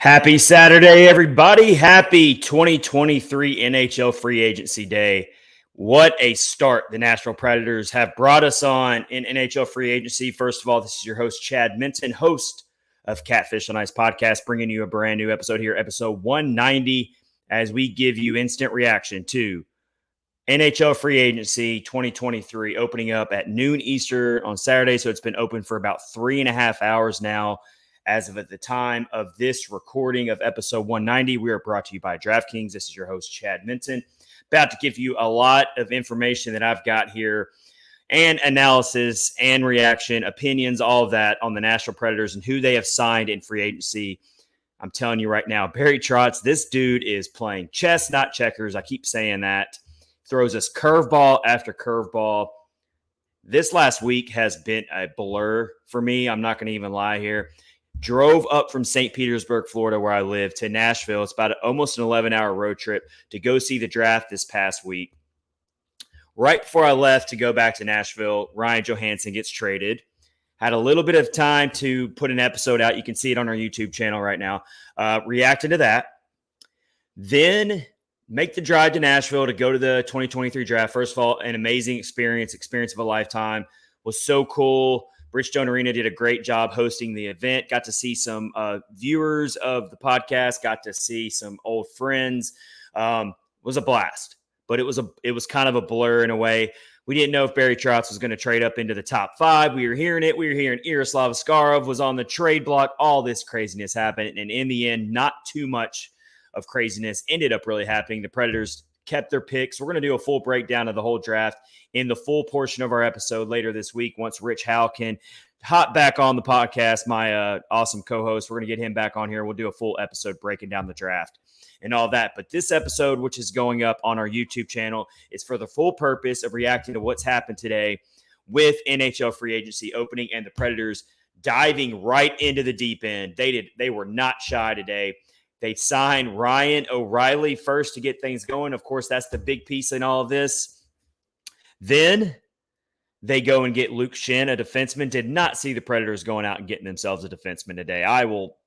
Happy Saturday, everybody. Happy 2023 NHL Free Agency Day. What a start the Nashville Predators have brought us on in NHL Free Agency. First of all, this is your host, Chad Minton, host of Catfish on Ice podcast, bringing you a brand new episode here, episode 190, as we give you instant reaction to NHL Free Agency 2023, opening up at noon Eastern on Saturday. So it's been open for about 3.5 hours now. As of at the time of this recording of episode 190, we are brought to you by DraftKings. This is your host, Chad Minton. About to give you a lot of information that I've got here and analysis and reaction, opinions, all of that on the Nashville Predators and who they have signed in free agency. I'm telling you right now, Barry Trotz, this dude is playing chess, not checkers. I keep saying that. Throws us curveball after curveball. This last week has been a blur for me. I'm not going to even lie here. Drove up from St. Petersburg, Florida, where I live, to Nashville. It's about almost an 11-hour road trip to go see the draft this past week. Right before I left to go back to Nashville, Ryan Johansson gets traded. Had a little bit of time to put an episode out. You can see it on our YouTube channel right now. Reacting to that. Then make the drive to Nashville to go to the 2023 draft. First of all, an amazing experience of a lifetime. Was so cool. Bridgestone Arena did a great job hosting the event. Got to see some viewers of the podcast. Got to see some old friends. Was a blast, but it was kind of a blur in a way. We didn't know if Barry Trotz was going to trade up into the top 5. We were hearing it. We were hearing Yaroslav Askarov was on the trade block. All this craziness happened, and in the end, not too much of craziness ended up really happening. The Predators kept their picks. We're going to do a full breakdown of the whole draft in the full portion of our episode later this week. Once Rich Howe can hop back on the podcast, my awesome co-host, we're going to get him back on here. We'll do a full episode breaking down the draft and all that. But this episode, which is going up on our YouTube channel, is for the full purpose of reacting to what's happened today with NHL Free Agency opening and the Predators diving right into the deep end. They were not shy today. They signed Ryan O'Reilly first to get things going. Of course, that's the big piece in all of this. Then they go and get Luke Schenn, a defenseman. Did not see the Predators going out and getting themselves a defenseman today. I will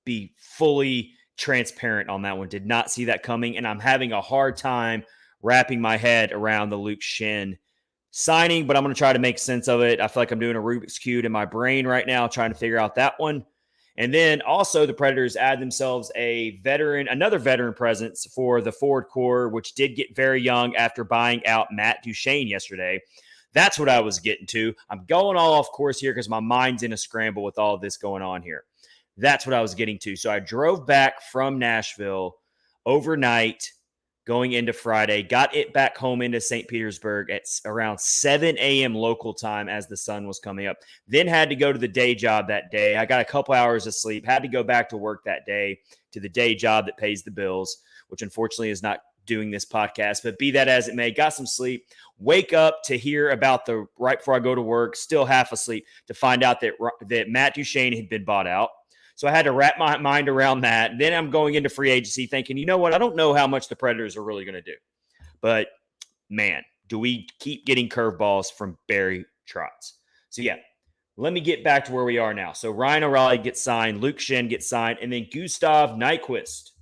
be fully transparent on that one. Did not see that coming, and I'm having a hard time wrapping my head around the Luke Schenn signing, but I'm going to try to make sense of it. I feel like I'm doing a Rubik's Cube in my brain right now, trying to figure out that one. And then also the Predators add themselves another veteran presence for the forward core, which did get very young after buying out Matt Duchene yesterday. That's what I was getting to. I'm going all off course here because my mind's in a scramble with all of this going on here. That's what I was getting to. So I drove back from Nashville overnight going into Friday, got it back home into St. Petersburg at around 7 a.m. local time as the sun was coming up. Then had to go to the day job that day. I got a couple hours of sleep, had to go back to work that day to the day job that pays the bills, which unfortunately is not doing this podcast, but be that as it may, got some sleep, wake up to hear about right before I go to work, still half asleep, to find out that Matt Duchene had been bought out. So I had to wrap my mind around that. Then I'm going into free agency thinking, you know what? I don't know how much the Predators are really going to do. But, man, do we keep getting curveballs from Barry Trotz. So, yeah, let me get back to where we are now. So Ryan O'Reilly gets signed, Luke Schenn gets signed, and then Gustav Nyquist.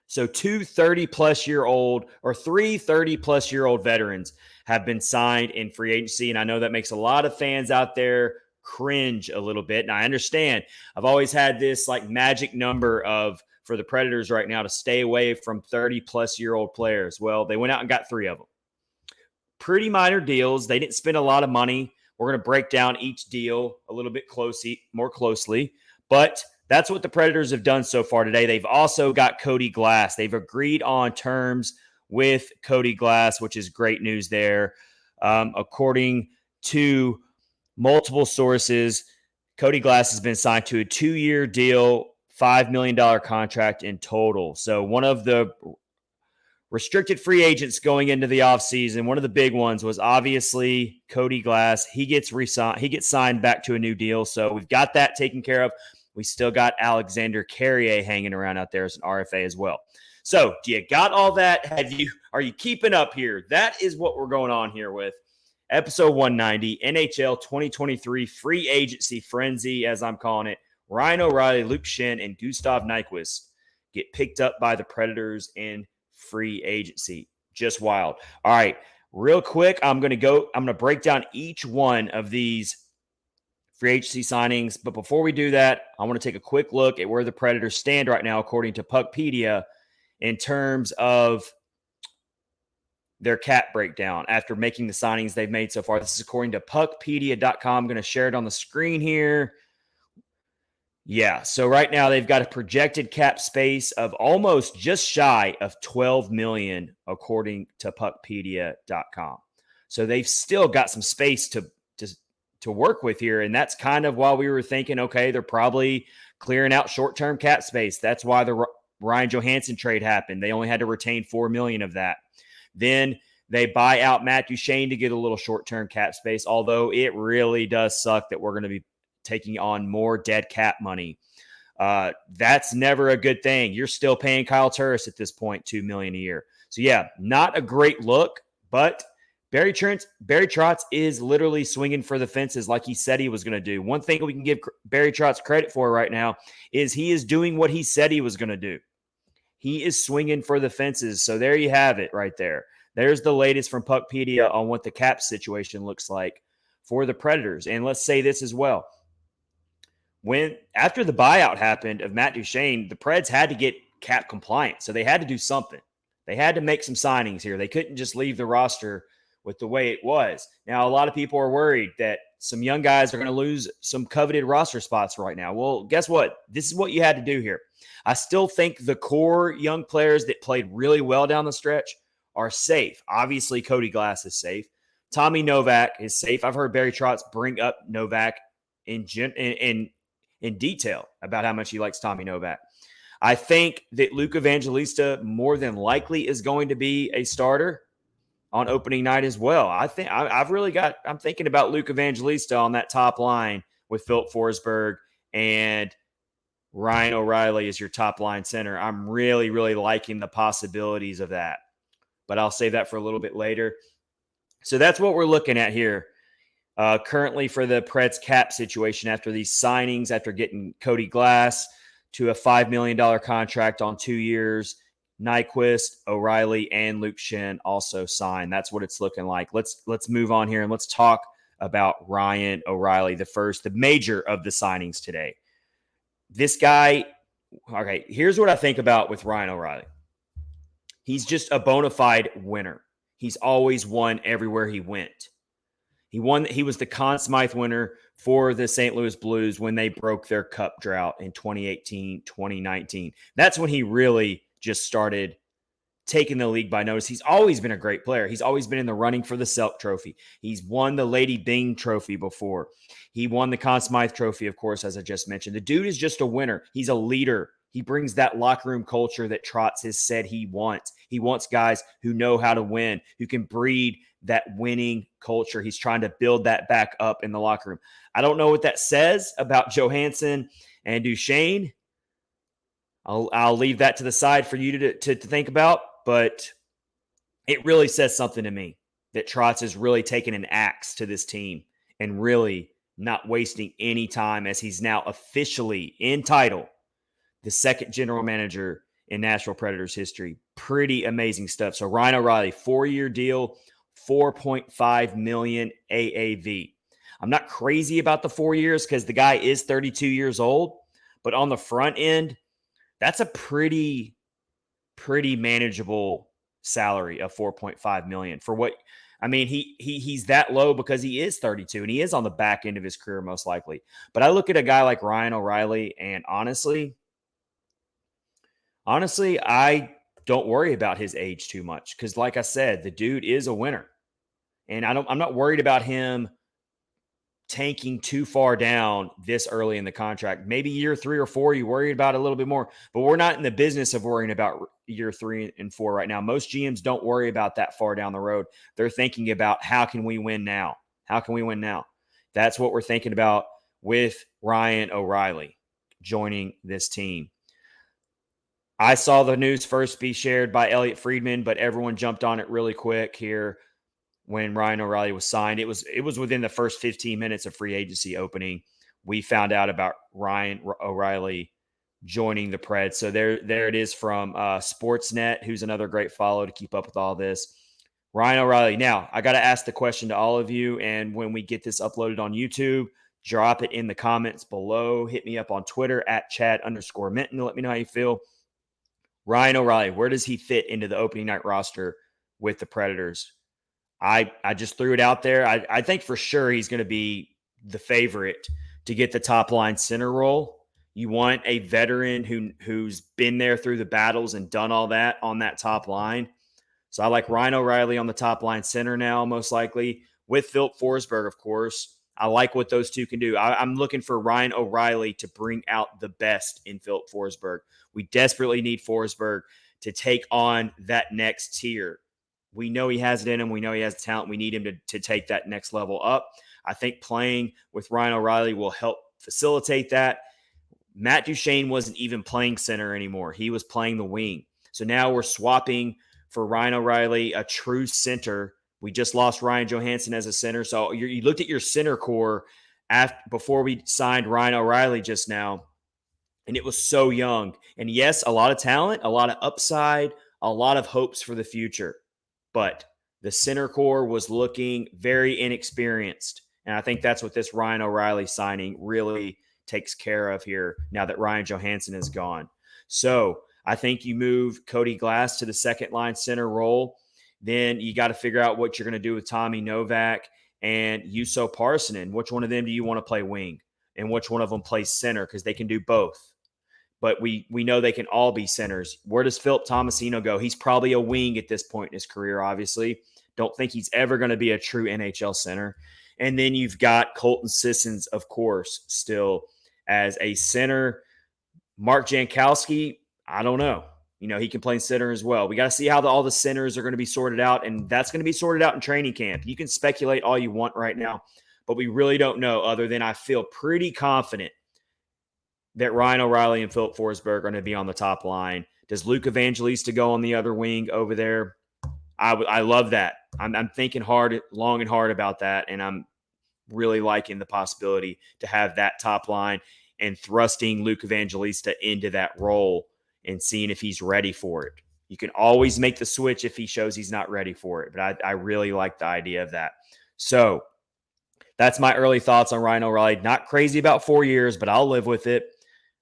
So three 30-plus-year-old veterans have been signed in free agency. And I know that makes a lot of fans out there cringe a little bit. And I understand. I've always had this magic number for the Predators right now to stay away from 30-plus-year-old players. Well, they went out and got 3 of them. Pretty minor deals. They didn't spend a lot of money. We're going to break down each deal a little bit more closely. But that's what the Predators have done so far today. They've also got Cody Glass. They've agreed on terms with Cody Glass, which is great news there. According to multiple sources, Cody Glass has been signed to a 2-year deal, $5 million contract in total. So one of the restricted free agents going into the offseason, one of the big ones was obviously Cody Glass. He gets signed back to a new deal. So we've got that taken care of. We still got Alexander Carrier hanging around out there as an RFA as well. So do you got all that? Are you keeping up here? That is what we're going on here with episode 190, NHL 2023 free agency frenzy, as I'm calling it, Ryan O'Reilly, Luke Schenn, and Gustav Nyquist get picked up by the Predators in free agency. Just wild. All right, real quick, I'm going to break down each one of these free agency signings. But before we do that, I want to take a quick look at where the Predators stand right now, according to Puckpedia, in terms of their cap breakdown after making the signings they've made so far. This is according to puckpedia.com. I'm going to share it on the screen here. Yeah, so right now they've got a projected cap space of almost just shy of 12 million, according to puckpedia.com. So they've still got some space to work with here, and that's kind of why we were thinking, okay, they're probably clearing out short-term cap space. That's why the Ryan Johansson trade happened. They only had to retain 4 million of that. Then they buy out Matt Duchene to get a little short-term cap space, although it really does suck that we're going to be taking on more dead cap money. That's never a good thing. You're still paying Kyle Turris at this point $2 million a year. So yeah, not a great look, but Barry Trotz is literally swinging for the fences like he said he was going to do. One thing we can give Barry Trotz credit for right now is he is doing what he said he was going to do. He is swinging for the fences. So there you have it right there. There's the latest from Puckpedia on what the cap situation looks like for the Predators. And let's say this as well. After the buyout happened of Matt Duchene, the Preds had to get cap compliant. So they had to do something. They had to make some signings here. They couldn't just leave the roster with the way it was. Now, a lot of people are worried that some young guys are going to lose some coveted roster spots right now. Well, guess what? This is what you had to do here. I still think the core young players that played really well down the stretch are safe. Obviously, Cody Glass is safe. Tommy Novak is safe. I've heard Barry Trotz bring up Novak in detail about how much he likes Tommy Novak. I think that Luke Evangelista more than likely is going to be a starter on opening night as well. I'm thinking about Luke Evangelista on that top line with Philip Forsberg and Ryan O'Reilly as your top line center. I'm really, really liking the possibilities of that, but I'll save that for a little bit later. So that's what we're looking at here. Currently for the Preds cap situation after these signings, after getting Cody Glass to a $5 million contract on 2 years, Nyquist, O'Reilly, and Luke Schenn also signed. That's what it's looking like. Let's move on here and let's talk about Ryan O'Reilly, the major of the signings today. This guy, okay, here's what I think about with Ryan O'Reilly. He's just a bona fide winner. He's always won everywhere he went. He was the Conn Smythe winner for the St. Louis Blues when they broke their cup drought in 2018, 2019. That's when he really just started taking the league by notice. He's always been a great player. He's always been in the running for the Selk Trophy. He's won the Lady Byng Trophy before. He won the Conn Smythe Trophy, of course, as I just mentioned. The dude is just a winner. He's a leader. He brings that locker room culture that Trotz has said he wants. He wants guys who know how to win, who can breed that winning culture. He's trying to build that back up in the locker room. I don't know what that says about Johansson and Duchene. I'll leave that to the side for you to think about, but it really says something to me that Trotz has really taken an axe to this team and really not wasting any time, as he's now officially entitled the second general manager in Nashville Predators history. Pretty amazing stuff. So Ryan O'Reilly, 4-year deal, $4.5 million AAV. I'm not crazy about the 4 years because the guy is 32 years old, but on the front end, that's a pretty manageable salary of $4.5 million for what, I mean, he's that low because he is 32 and he is on the back end of his career most likely. But I look at a guy like Ryan O'Reilly and honestly, I don't worry about his age too much because, like I said, the dude is a winner, and I'm not worried about him tanking too far down this early in the contract. Maybe year 3 or 4, you worry about a little bit more, but we're not in the business of worrying about year 3 and 4 right now. Most GMs don't worry about that far down the road. They're thinking about how can we win now? How can we win now? That's what we're thinking about with Ryan O'Reilly joining this team. I saw the news first be shared by Elliot Friedman, but everyone jumped on it really quick here when Ryan O'Reilly was signed. It was within the first 15 minutes of free agency opening we found out about Ryan O'Reilly joining the Preds. So there it is from Sportsnet, who's another great follow to keep up with all this. Ryan O'Reilly. Now, I got to ask the question to all of you, and when we get this uploaded on YouTube, drop it in the comments below. Hit me up on Twitter at Chad_Minton to let me know how you feel. Ryan O'Reilly, where does he fit into the opening night roster with the Predators? I just threw it out there. I think for sure he's going to be the favorite to get the top line center role. You want a veteran who's been there through the battles and done all that on that top line. So I like Ryan O'Reilly on the top line center now, most likely, with Philip Forsberg, of course. I like what those two can do. I'm looking for Ryan O'Reilly to bring out the best in Philip Forsberg. We desperately need Forsberg to take on that next tier. We know he has it in him. We know he has the talent. We need him to take that next level up. I think playing with Ryan O'Reilly will help facilitate that. Matt Duchene wasn't even playing center anymore. He was playing the wing. So now we're swapping for Ryan O'Reilly, a true center. We just lost Ryan Johansson as a center. So you looked at your center core before we signed Ryan O'Reilly just now, and it was so young. And yes, a lot of talent, a lot of upside, a lot of hopes for the future. But the center core was looking very inexperienced. And I think that's what this Ryan O'Reilly signing really takes care of here now that Ryan Johansson is gone. So I think you move Cody Glass to the second line center role. Then you got to figure out what you're going to do with Tommy Novak and Juuso Parssinen. Which one of them do you want to play wing? And which one of them plays center? Because they can do both. But we know they can all be centers. Where does Philip Tomasino go? He's probably a wing at this point in his career, obviously. Don't think he's ever going to be a true NHL center. And then you've got Colton Sissons, of course, still as a center. Mark Jankowski, I don't know. He can play center as well. We got to see how all the centers are going to be sorted out, and that's going to be sorted out in training camp. You can speculate all you want right now, but we really don't know, other than I feel pretty confident that Ryan O'Reilly and Philip Forsberg are going to be on the top line. Does Luke Evangelista go on the other wing over there? I love that. I'm thinking long and hard about that, and I'm really liking the possibility to have that top line and thrusting Luke Evangelista into that role and seeing if he's ready for it. You can always make the switch if he shows he's not ready for it, but I really like the idea of that. So that's my early thoughts on Ryan O'Reilly. Not crazy about 4 years, but I'll live with it.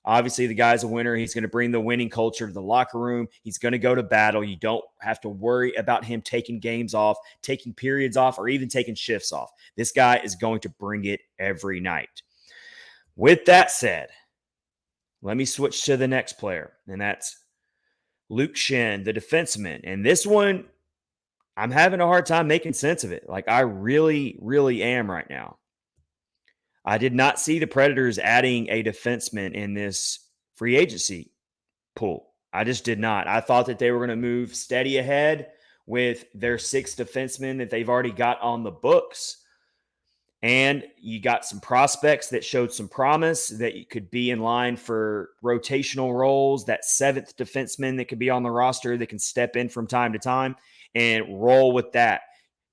Obviously, the guy's a winner. He's going to bring the winning culture to the locker room. He's going to go to battle. You don't have to worry about him taking games off, taking periods off, or even taking shifts off. This guy is going to bring it every night. With that said, let me switch to the next player, and that's Luke Schenn, the defenseman. And this one, I'm having a hard time making sense of it. Like, I really, really am right now. I did not see the Predators adding a defenseman in this free agency pool. I just did not. I thought that they were going to move steady ahead with their 6 defensemen that they've already got on the books. And you got some prospects that showed some promise that you could be in line for rotational roles, that 7th defenseman that could be on the roster that can step in from time to time and roll with that.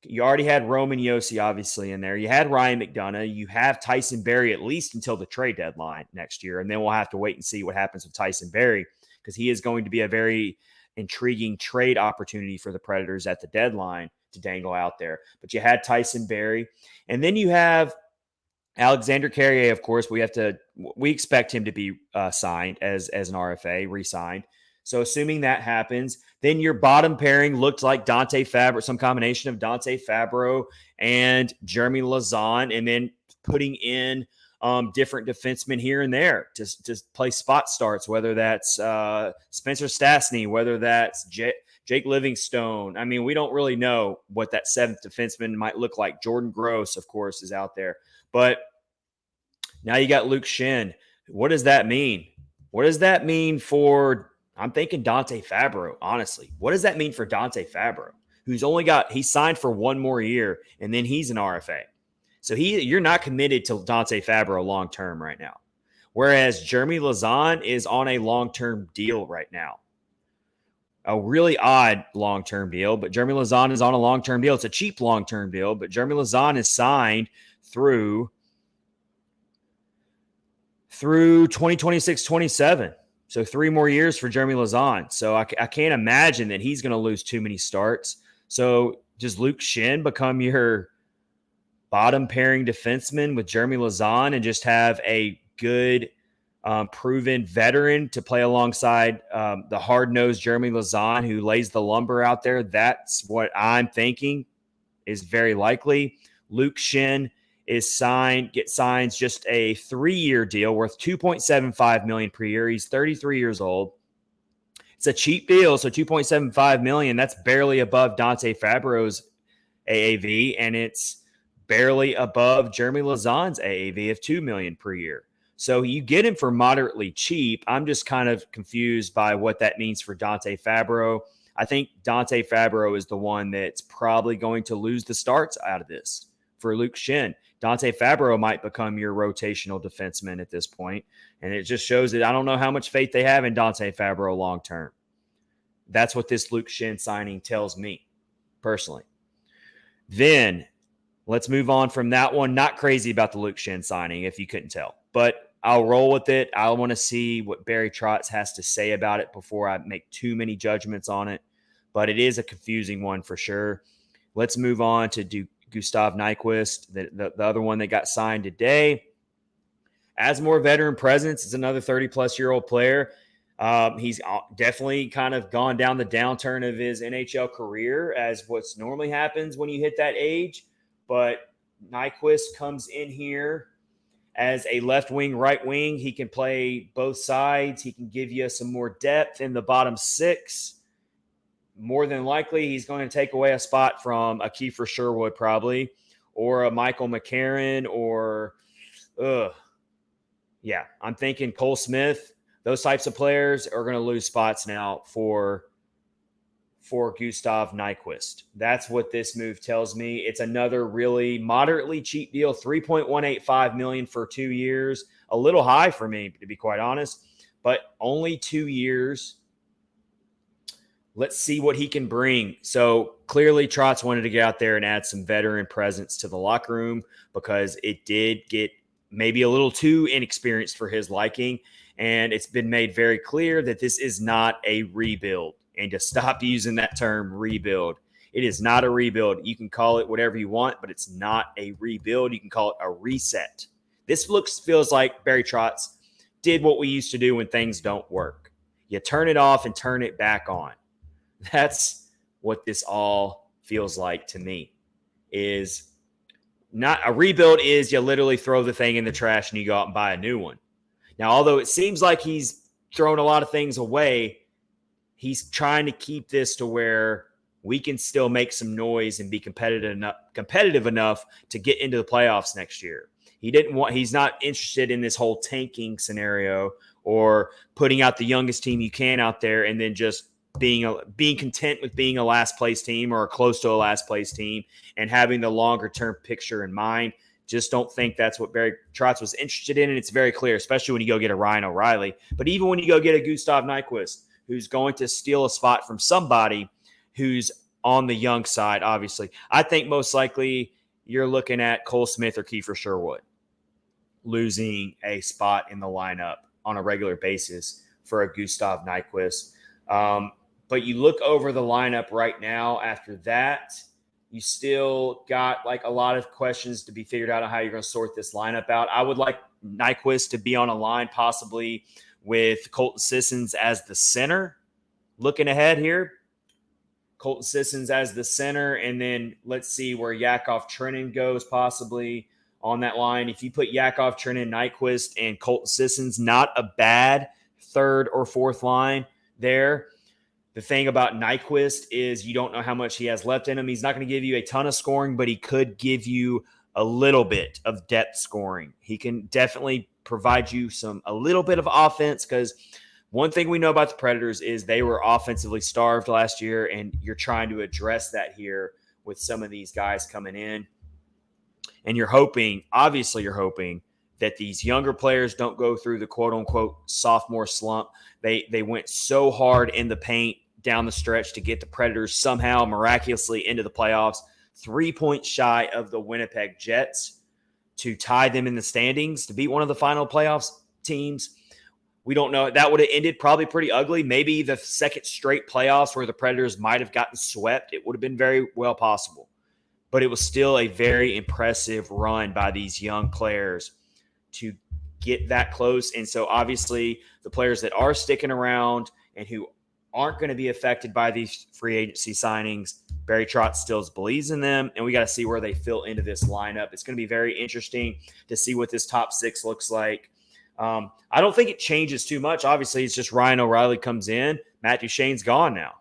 You already had Roman Josi, obviously, in there. You had Ryan McDonough. You have Tyson Barrie at least until the trade deadline next year. And then we'll have to wait and see what happens with Tyson Barrie, because he is going to be a very intriguing trade opportunity for the Predators at the deadline to dangle out there. But you had Tyson Barrie. And then you have Alexander Carrier, of course. We expect him to be signed as an RFA, re-signed. So assuming that happens, then your bottom pairing looked like Dante Fabro, some combination of Dante Fabro and Jeremy Lauzon, and then putting in different defensemen here and there to play spot starts, whether that's Spencer Stastny, whether that's Jake Livingstone. I mean, we don't really know what that 7th defenseman might look like. Jordan Gross, of course, is out there. But now you got Luke Schenn. What does that mean? What does that mean for... I'm thinking Dante Fabro, honestly. What does that mean for Dante Fabro, who's he's signed for 1 more year, and then he's an RFA. So you're not committed to Dante Fabro long-term right now. Whereas Jeremy Lauzon is on a long-term deal right now. A really odd long-term deal, but Jeremy Lauzon is on a long-term deal. It's a cheap long-term deal, but Jeremy Lauzon is signed through through 2026-27. So 3 more years for Jeremy Lauzon. So I can't imagine that he's going to lose too many starts. So does Luke Schenn become your bottom pairing defenseman with Jeremy Lauzon and just have a good, proven veteran to play alongside the hard-nosed Jeremy Lauzon who lays the lumber out there? That's what I'm thinking is very likely. Luke Schenn signs just a 3-year deal worth $2.75 million per year. He's 33 years old. It's a cheap deal, so $2.75 million. That's barely above Dante Fabro's AAV, and it's barely above Jeremy Lauzon's AAV of $2 million per year. So you get him for moderately cheap. I'm just kind of confused by what that means for Dante Fabro. I think Dante Fabro is the one that's probably going to lose the starts out of this for Luke Schenn. Dante Fabro might become your rotational defenseman at this point, and it just shows that I don't know how much faith they have in Dante Fabro long term. That's what this Luke Schenn signing tells me, personally. Then let's move on from that one. Not crazy about the Luke Schenn signing, if you couldn't tell, but I'll roll with it. I want to see what Barry Trotz has to say about it before I make too many judgments on it, but it is a confusing one for sure. Let's move on to Gustav Nyquist, the other one that got signed today. As more veteran presence, is another 30-plus-year-old player. He's definitely kind of gone down the downturn of his NHL career, as what's normally happens when you hit that age. But Nyquist comes in here as a left wing, right wing. He can play both sides. He can give you some more depth in the bottom six. More than likely, he's going to take away a spot from a Kiefer Sherwood probably, or a Michael McCarron, or, I'm thinking Cole Smith. Those types of players are going to lose spots now for Gustav Nyquist. That's what this move tells me. It's another really moderately cheap deal, $3.185 million for 2 years. A little high for me, to be quite honest, but only 2 years. Let's see what he can bring. So clearly Trotz wanted to get out there and add some veteran presence to the locker room because it did get maybe a little too inexperienced for his liking. And it's been made very clear that this is not a rebuild. And to stop using that term rebuild, it is not a rebuild. You can call it whatever you want, but it's not a rebuild. You can call it a reset. This feels like Barry Trotz did what we used to do when things don't work. You turn it off and turn it back on. That's what this all feels like to me. Is not a rebuild is you literally throw the thing in the trash and you go out and buy a new one. Now, although it seems like he's thrown a lot of things away, he's trying to keep this to where we can still make some noise and be competitive enough to get into the playoffs next year. He's not interested in this whole tanking scenario or putting out the youngest team you can out there and then just being content with being a last place team or close to a last place team and having the longer term picture in mind. Just don't think that's what Barry Trotz was interested in. And it's very clear, especially when you go get a Ryan O'Reilly, but even when you go get a Gustav Nyquist, who's going to steal a spot from somebody who's on the young side, obviously. I think most likely you're looking at Cole Smith or Kiefer Sherwood losing a spot in the lineup on a regular basis for a Gustav Nyquist. But you look over the lineup right now after that, you still got like a lot of questions to be figured out on how you're going to sort this lineup out. I would like Nyquist to be on a line possibly with Colton Sissons as the center. Looking ahead here, Colton Sissons as the center, and then let's see where Yakov Trenin goes possibly on that line. If you put Yakov Trenin, Nyquist, and Colton Sissons, not a bad third or fourth line there. The thing about Nyquist is you don't know how much he has left in him. He's not going to give you a ton of scoring, but he could give you a little bit of depth scoring. He can definitely provide you a little bit of offense, because one thing we know about the Predators is they were offensively starved last year, and you're trying to address that here with some of these guys coming in. And you're hoping that these younger players don't go through the quote-unquote sophomore slump. They went so hard in the paint down the stretch to get the Predators somehow miraculously into the playoffs, 3 points shy of the Winnipeg Jets, to tie them in the standings, to beat one of the final playoffs teams. We don't know. That would have ended probably pretty ugly. Maybe the second straight playoffs where the Predators might have gotten swept. It would have been very well possible. But it was still a very impressive run by these young players to get that close. And so obviously the players that are sticking around and who aren't going to be affected by these free agency signings, Barry Trotz still believes in them, and we got to see where they fill into this lineup. It's going to be very interesting to see what this top six looks like. I don't think it changes too much. Obviously, it's just Ryan O'Reilly comes in. Matt Duchene's gone now.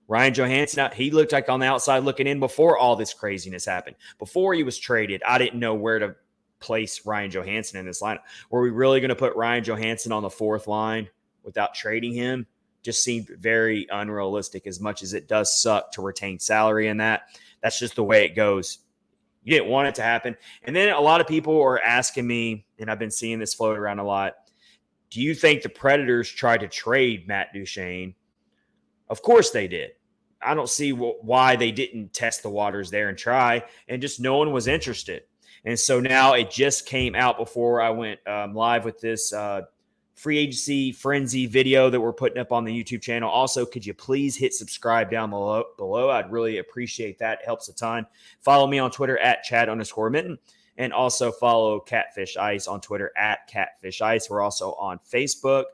Ryan Johansson, he looked like on the outside looking in before all this craziness happened. Before he was traded, I didn't know where to place Ryan Johansson in this lineup. Were we really going to put Ryan Johansson on the fourth line without trading him? Just seemed very unrealistic, as much as it does suck to retain salary in that. That's just the way it goes. You didn't want it to happen. And then a lot of people are asking me, and I've been seeing this float around a lot, do you think the Predators tried to trade Matt Duchene? Of course they did. I don't see why they didn't test the waters there and try, and just no one was interested. And so now it just came out before I went live with this free agency frenzy video that we're putting up on the YouTube channel. Also, could you please hit subscribe down below? I'd really appreciate that. It helps a ton. Follow me on Twitter at Chad_Minton, and also follow Catfish Ice on Twitter at Catfish Ice. We're also on Facebook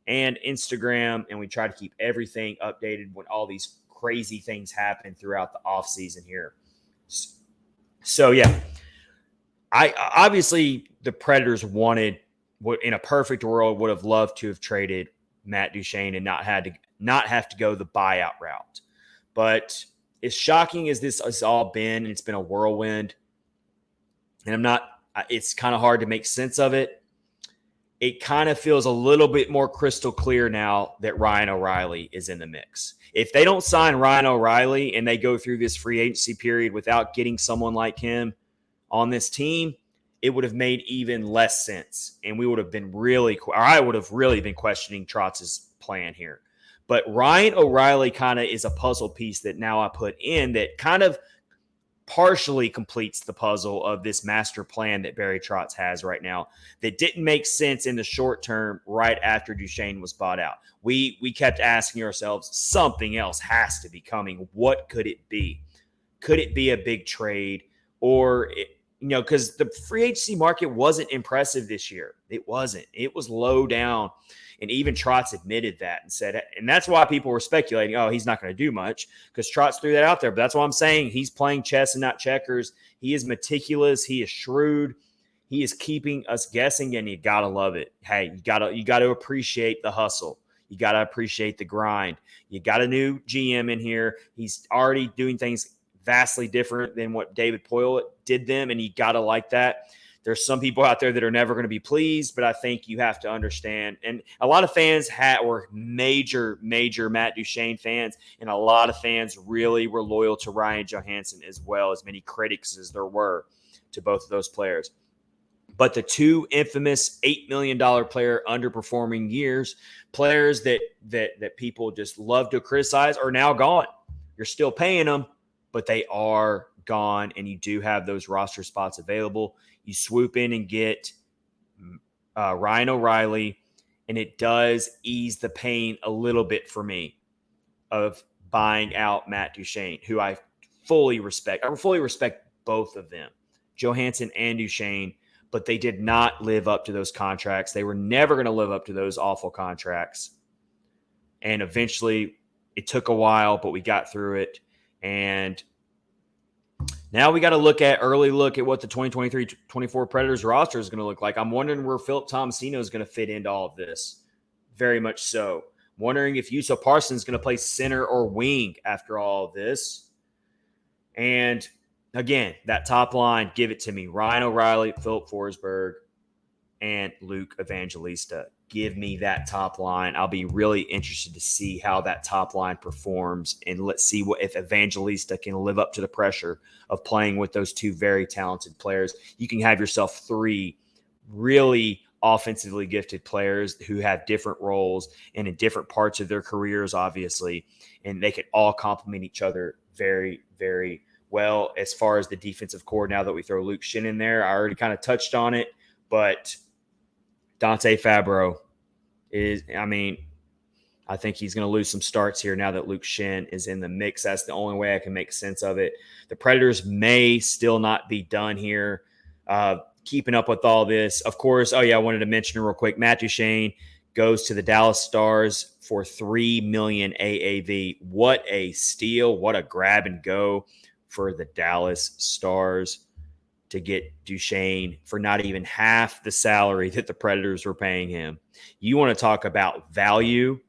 and Instagram, and we try to keep everything updated when all these crazy things happen throughout the off season here. So yeah, obviously the Predators wanted, in a perfect world, would have loved to have traded Matt Duchene and not have to go the buyout route. But as shocking as this has all been, and it's been a whirlwind, and it's kind of hard to make sense of it. It kind of feels a little bit more crystal clear now that Ryan O'Reilly is in the mix. If they don't sign Ryan O'Reilly and they go through this free agency period without getting someone like him on this team, it would have made even less sense. And I would have really been questioning Trotz's plan here. But Ryan O'Reilly kind of is a puzzle piece that now I put in that kind of partially completes the puzzle of this master plan that Barry Trotz has right now that didn't make sense in the short term right after Duchene was bought out. We kept asking ourselves, something else has to be coming. What could it be? Could it be a big trade? Or because the free agency market wasn't impressive this year. It wasn't. It was low down. And even Trotz admitted that and said, and that's why people were speculating, oh, he's not going to do much, because Trotz threw that out there. But that's why I'm saying he's playing chess and not checkers. He is meticulous. He is shrewd. He is keeping us guessing, and you got to love it. Hey, you got to appreciate the hustle. You got to appreciate the grind. You got a new GM in here. He's already doing things vastly different than what David Poyle did them, and you got to like that. There's some people out there that are never going to be pleased, but I think you have to understand. And a lot of fans were major Matt Duchene fans, and a lot of fans really were loyal to Ryan Johansson as well, as many critics as there were to both of those players. But the two infamous $8 million player underperforming years, players that people just love to criticize, are now gone. You're still paying them, but they are gone, and you do have those roster spots available. You swoop in and get Ryan O'Reilly, and it does ease the pain a little bit for me of buying out Matt Duchene, who I fully respect. I fully respect both of them, Johansson and Duchene, but they did not live up to those contracts. They were never going to live up to those awful contracts. And eventually, it took a while, but we got through it. And now we got to early look at what the 2023-24 Predators roster is going to look like. I'm wondering where Philip Tomasino is going to fit into all of this. Very much so. I'm wondering if Juuso Parsons is going to play center or wing after all of this. And again, that top line, give it to me. Ryan O'Reilly, Philip Forsberg, and Luke Evangelista. Give me that top line. I'll be really interested to see how that top line performs, and let's see if Evangelista can live up to the pressure of playing with those two very talented players. You can have yourself three really offensively gifted players who have different roles and in different parts of their careers, obviously, and they can all complement each other very, very well. As far as the defensive core, now that we throw Luke Schenn in there, I already kind of touched on it, but Dante Fabro I think he's going to lose some starts here now that Luke Schenn is in the mix. That's the only way I can make sense of it. The Predators may still not be done here. Keeping up with all this, of course. Oh, yeah, I wanted to mention real quick. Matt Duchene goes to the Dallas Stars for $3 million AAV. What a steal. What a grab and go for the Dallas Stars to get Duchene for not even half the salary that the Predators were paying him. You want to talk about value?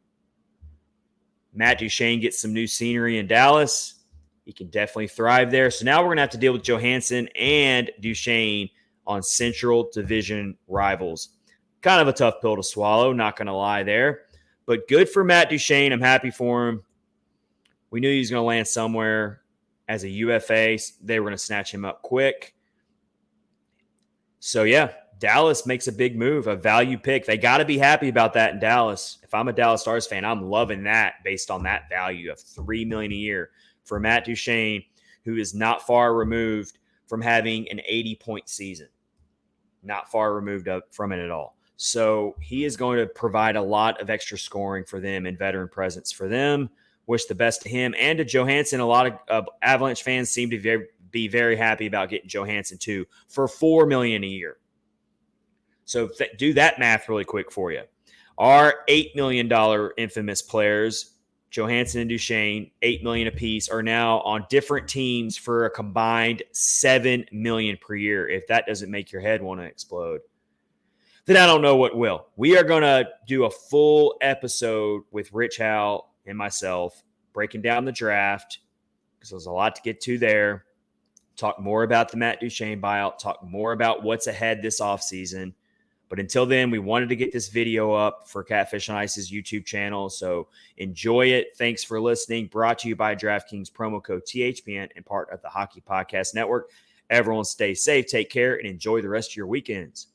Matt Duchene gets some new scenery in Dallas. He can definitely thrive there. So now we're going to have to deal with Johansson and Duchene on Central Division rivals. Kind of a tough pill to swallow, not going to lie there. But good for Matt Duchene. I'm happy for him. We knew he was going to land somewhere as a UFA. They were going to snatch him up quick. So, yeah, Dallas makes a big move, a value pick. They got to be happy about that in Dallas. If I'm a Dallas Stars fan, I'm loving that based on that value of $3 million a year for Matt Duchene, who is not far removed from having an 80-point season. Not far removed from it at all. So he is going to provide a lot of extra scoring for them and veteran presence for them. Wish the best to him and to Johansson. A lot of Avalanche fans seem to be very happy about getting Johansson too for $4 million a year. So do that math really quick for you. Our $8 million infamous players, Johansson and Duchene, $8 million apiece, are now on different teams for a combined $7 million per year. If that doesn't make your head want to explode, then I don't know what will. We are going to do a full episode with Rich Howe and myself breaking down the draft because there's a lot to get to there. Talk more about the Matt Duchene buyout. Talk more about what's ahead this offseason. But until then, we wanted to get this video up for Catfish on Ice's YouTube channel. So enjoy it. Thanks for listening. Brought to you by DraftKings, promo code THPN, and part of the Hockey Podcast Network. Everyone stay safe, take care, and enjoy the rest of your weekends.